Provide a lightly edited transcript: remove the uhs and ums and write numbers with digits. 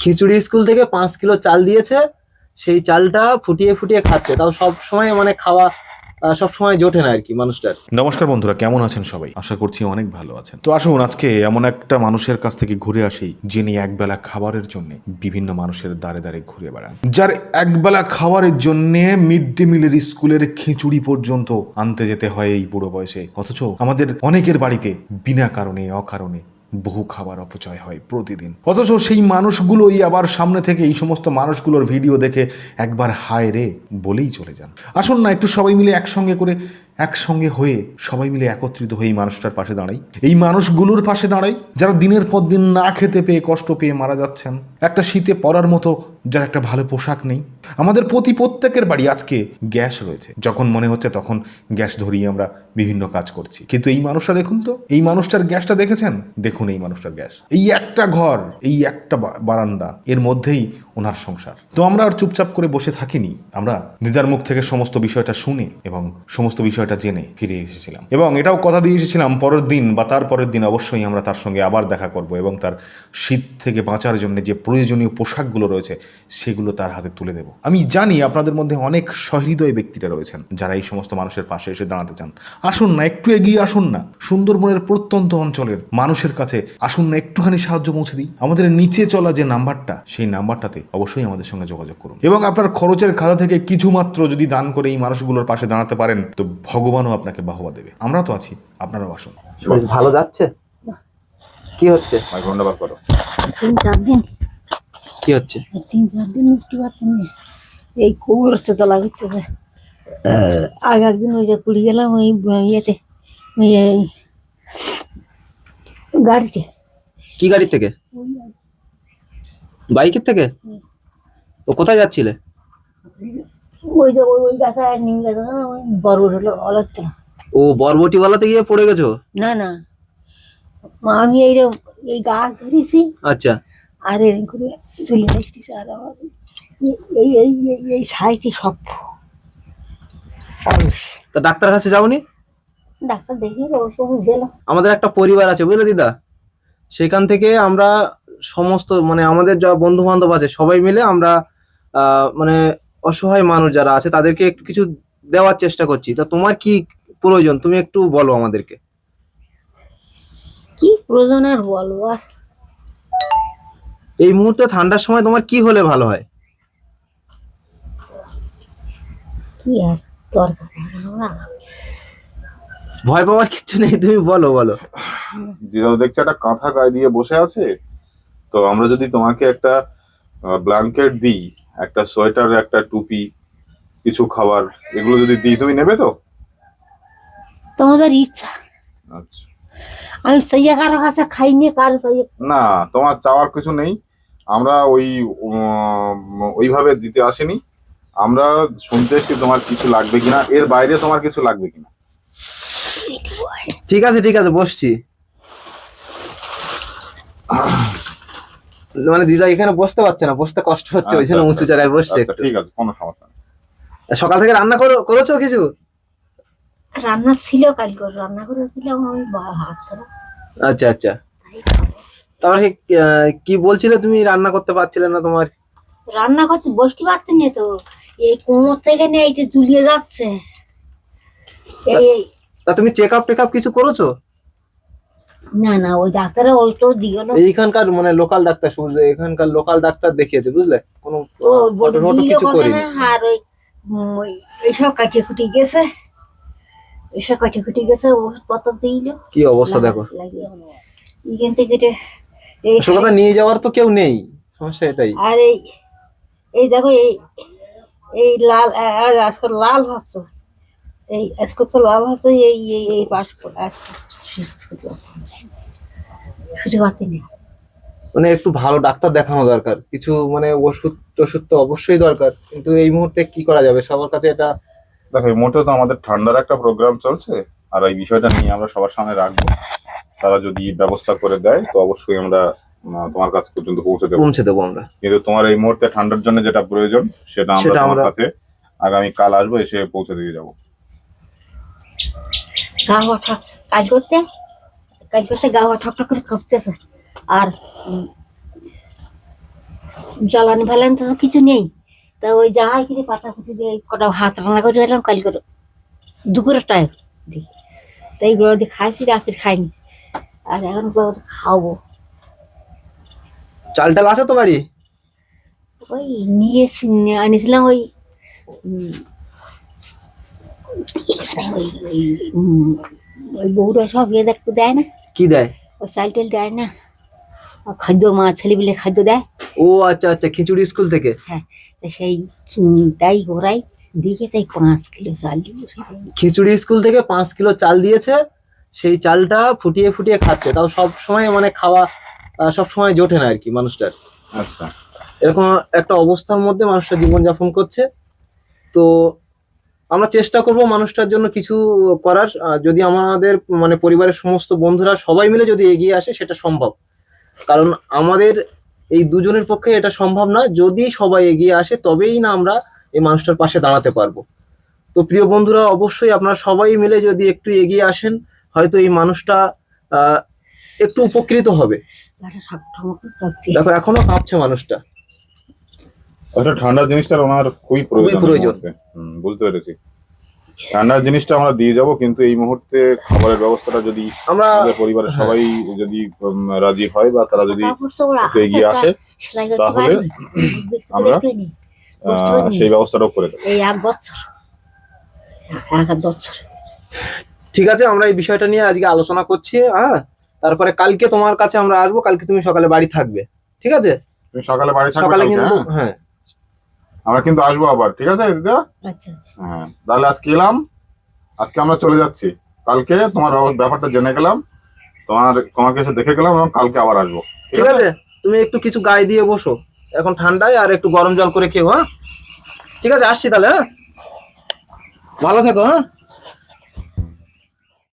খিচুড়ি school থেকে 5 kilo চাল দিয়েছে, সেই চালটা ফুটিয়ে ফুটিয়ে খাচ্ছে। তাও সব সময় মানে খাওয়া সব সময় জোটে না আর কি মানুষটার। নমস্কার বন্ধুরা, কেমন আছেন সবাই? আশা করছি অনেক ভালো আছেন। তো আসুন আজকে এমন একটা মানুষের কাছ থেকে ঘুরে আসি যিনি একবেলা খাবারের জন্য বিভিন্ন মানুষের দ্বারে দ্বারে ঘুরে বেড়ান, যার একবেলা খাবারের জন্য মিড ডে মিলের স্কুলের খিচুড়ি পর্যন্ত আনতে যেতে হয় এই বুড়ো বয়সে। অথচ আমাদের অনেকের বাড়িতে বিনা কারণে অকারণে বহু খাবার অপচয় হয় প্রতিদিন। অথচ সেই মানুষগুলোই আবার সামনে থেকে এই সমস্ত মানুষগুলোর ভিডিও দেখে একবার হায় রে বলেই চলে যান। আসুন না একটু সবাই মিলে একসঙ্গে হয়ে সবাই মিলে একত্রিত হয়ে এই মানুষটার পাশে দাঁড়াই, এই মানুষগুলোর পাশে দাঁড়াই যারা দিনের পর দিন না খেতে পেয়ে কষ্ট পেয়ে মারা যাচ্ছেন। একটা শীতে পরার মতো যার একটা ভালো পোশাক নেই। আমাদের প্রত্যেকের বাড়ি আজকে গ্যাস রয়েছে, যখন মনে হচ্ছে তখন গ্যাস ধরিয়ে আমরা বিভিন্ন কাজ করছি। কিন্তু এই মানুষটা দেখুন তো, এই মানুষটার গ্যাসটা দেখেছেন? দেখুন এই মানুষটার গ্যাস, এই একটা ঘর, এই একটা বারান্দা, এর মধ্যেই ওনার সংসার। তো আমরা আর চুপচাপ করে বসে থাকিনি, আমরা দিদার মুখ থেকে সমস্ত বিষয়টা শুনে এবং সমস্ত বিষয়টা জেনে ফিরে এসেছিলাম। এবং এটাও কথা দিয়ে এসেছিলাম পরের দিন বা তার পরের দিন অবশ্যই আমরা তার সঙ্গে আবার দেখা করব এবং তার শীত থেকে বাঁচার জন্য যে প্রয়োজনীয় পোশাকগুলো রয়েছে সেগুলো তার হাতে তুলে দেব। আমি জানি আপনাদের মধ্যে অনেক সহৃদয় ব্যক্তিরা রয়েছেন যারা এই সমস্ত মানুষের পাশে এসে দাঁড়াতে চান। আসুন না, একটু এগিয়ে আসুন না, সুন্দরবনের প্রত্যন্ত অঞ্চলের মানুষের কাছে আসুন না, একটুখানি সাহায্য পৌঁছে দিই। আমাদের নিচে চলা যে নাম্বারটা, সেই নাম্বারটাতে অবশ্যই আমাদের সঙ্গে যোগাযোগ করুন এবং আপনার খরচের খাতা থেকে কিছু মাত্র যদি দান করে এই মানুষগুলোর পাশে দাঁড়াতে পারেন তো ভগবানও আপনাকে বাহবা দেবে। আমরা তো আছি, আপনারাও আসুন। শরীর ভালো যাচ্ছে? কি হচ্ছে? ধন্যবাদ করো। 3-4 দিন কি হচ্ছে? 3-4 দিন উঠতে পারতেন না, এই কোমর তো লাগাচ্ছে। আগে একদিন ওই যে পুড়ে গেলাম ওই ইয়েতে, ওই গাড়িতে। কি গাড়ি থেকে? বাইকের থেকে? ও কোথায় যাচ্ছিলে? ওই যে ওই গাছা নিম গাছা না, ওই বড় হলো অলাচ্ছে। ও বরবটিওয়ালাতে গিয়ে পড়ে গেছো? না না, আমি এই গাছ ধরেছি। আচ্ছা। আর এরকম করে চলে আসতেছে। আর আমার এই এই এই এই সাইডে সব তা ডাক্তার কাছে যাওনি? ডাক্তার দেখি ওষুধ দিল। আমাদের একটা পরিবার আছে বুঝলে দিদা, সেখান থেকে আমরা সমস্ত মানে আমাদের যা বন্ধু বান্ধব আছে সবাই মিলে আমরা মানে অসহায় মানুষ যারা আছে তাদেরকে একটু কিছু দেওয়ার চেষ্টা করছি। তা তোমার কি প্রয়োজন তুমি একটু বলো আমাদেরকে। কি প্রয়োজন আর বলবো? আর এই মুহূর্তে ঠান্ডার সময় তোমার কি হলে ভালো হয়? কি আর দরকার? ভয় পাওয়ার কিছু নেই, তুমি বলো বলো। দিদা দেখছে একটা কাঁথা গায়ে দিয়ে বসে আছে, তো আমরা যদি তোমাকে একটা ব্ল্যাঙ্কেট দিই, একটা সোয়েটার, একটা টুপি, কিছু খাবার, এগুলো যদি দিই তুমি নেবে তো? তোমাদের ইচ্ছা। আচ্ছা, আমি সেই কারো কাছে খাইনি, কারো সেই না তোমার চাওয়ার কিছু নেই। আমরা ওইভাবে দিতে আসিনি, আমরা শুনতে এসেছি তোমার কিছু লাগবে কিনা, এর বাইরে তোমার কিছু লাগবে কিনা। ঠিক আছে ঠিক আছে, বসছি। মানে দিদা এখানে বসতে পারছে না, বসতে কষ্ট হচ্ছে, ওই জন্য উঁচু জায়গায় বসছে। আচ্ছা, ঠিক আছে, কোনো সমস্যা নেই। সকাল থেকে রান্না করেছো কিছু? রান্না ছিল, কালকে রান্না করে দিলাম আমি হাসছে না। আচ্ছা আচ্ছা। তারপর সে কি বলছিলে তুমি রান্না করতে পারছিলে না? তোমার রান্না করতে বসতে পারতেন না তো, এই কোমর থেকে নিয়ে এইটা ঝুলিয়ে যাচ্ছে। এই তা তুমি চেক আপ কিছু করেছো? না না, ওই ডাক্তারে ওই তো দিল। এইখানকার মানে লোকাল ডাক্তার, এখানকার লোকাল ডাক্তার দেখিয়েছে বুঝলে, কোনো ও ফটো কিছু করিনি। আর ওই এইসব কাটিয়ে খুঁটি গেছে, এইসব কাটিয়ে খুঁটি গেছে, ওষুধপত্র দিল। কি অবস্থা দেখো, এখান থেকে আসল কথা নিয়ে যাওয়ার তো কেউ নেই, সমস্যা এটাই। আর এই দেখো এই লাল আজকাল লাল হচ্ছে, এই আজকাল তো লাল হচ্ছে, এই পাসপোর্ট ছুটি পাতি নেই। মানে একটু ভালো ডাক্তার দেখানো দরকার, কিছু মানে ওষুধ তো অবশ্যই দরকার, কিন্তু এই মুহূর্তে কি করা যাবে সবার কাছে এটা। দেখো এই মোটেও তো আমাদের ঠান্ডার একটা প্রোগ্রাম চলছে, আর এই বিষয়টা নিয়ে আমরা সবার সামনে রাখবো। তারা যদি ব্যবস্থা করে দেয় তো অবশ্যই আমরা তোমার কাছ পর্যন্ত পৌঁছে দেবো আমরা। কিন্তু তোমার এই মুহূর্তে ঠান্ডার জন্য যেটা প্রয়োজন সেটা আমরা তোমার কাছে আগামী কাল আসবো, এসে পৌঁছে দিয়ে যাবো। কাজ করতে গা ঠক ঠক করে কাঁপতেছে। আর জ্বালানি ফালানি তো কিছু নেই, তা ওই যাই কিনে পাতা ফুটি দিয়ে কটা ভাত রান্না করে এলাম কাল করে দুপুরের টাইম দিই, তো এইগুলো দিয়ে খাইছি, রাত্রে খাইনি, আর এখন ওগুলো খাবো। চাল টাল আছে তো বাড়ি? ওই নিয়েছি, আনিয়েছিলাম ওই এখানে ওই বউরা সব ইয়ে দেখতে দেয় না, কি দেয়? ওই চাল টাল দেয় না, খাদ্য মা ছেলেপিলে খাদ্য দেয়। ও আচ্ছা আচ্ছা, খিচুড়ি স্কুল থেকে। হ্যাঁ, তা সেই তাই ওরাই দিকে তাই 5 কিলো চাল দিল। খিচুড়ি স্কুল থেকে 5 কিলো চাল দিয়েছে, সেই চালটা ফুটিয়ে ফুটিয়ে খাচ্ছে। তাও সব সময় মানে খাওয়া সব সময় জোটে না আর কি মানুষটার। আচ্ছা, এরকম একটা অবস্থার মধ্যে মানুষটা জীবনযাপন করছে। তো আমরা চেষ্টা করব মানুষটার জন্য কিছু করার। যদি আমাদের মানে পরিবারের সমস্ত বন্ধুরা সবাই মিলে যদি এগিয়ে আসে সেটা সম্ভব, কারণ আমাদের এই দুজনের পক্ষে এটা সম্ভব না। যদি সবাই এগিয়ে আসে তবেই না আমরা এই মানুষটার পাশে দাঁড়াতে পারবো। তো প্রিয় বন্ধুরা, অবশ্যই আপনারা সবাই মিলে যদি একটু এগিয়ে আসেন, হয়তো এই মানুষটা একটু উপকৃত হবে। দেখো এখনো কাঁপছে মানুষটা। ওটা ঠান্ডা জিনিসটা ওনার খুবই খুবই প্রয়োজন। প্রয়োজন। বুঝতে পেরেছি, ঠান্ডার জিনিসটা আমরা দিয়ে যাব, কিন্তু এই মুহূর্তে খাবারের ব্যবস্থাটা যদি আমরা আমাদের পরিবারের সবাই যদি রাজি হয় বা তারা যদি একটু এগিয়ে আসে, তাহলে আমরা সেই ব্যবস্থাটাও করে দেবো। এই 1 বছর 1 বছর। ঠিক আছে, আমরা এই বিষয়টা নিয়ে আজকে আলোচনা করছি। হ্যাঁ, তারপরে কালকে তোমার কাছে আমরা আসবো। কালকে তুমি সকালে বাড়ি থাকবে, ঠিক আছে? তুমি সকালে বাড়ি থাকবে সকালে কালকে, কিন্তু হ্যাঁ? হ্যাঁ, আমরা কিন্তু আসবো আবার, ঠিক আছে দিদা? আচ্ছা, হ্যাঁ, তাহলে আজকে এলাম, আজকে আমরা চলে যাচ্ছি। কালকে তোমার ব্যাপারটা জেনে গেলাম, তোমাকে এসে দেখে গেলাম, এবং কালকে আবার আসবো, ঠিক আছে? তুমি একটু কিছু গায়ে দিয়ে বসো এখন ঠান্ডায়, আর একটু গরম জল করে খেও। হ্যাঁ, ঠিক আছে, আসছি তাহলে। হ্যাঁ, ভালো থেকো। হ্যাঁ।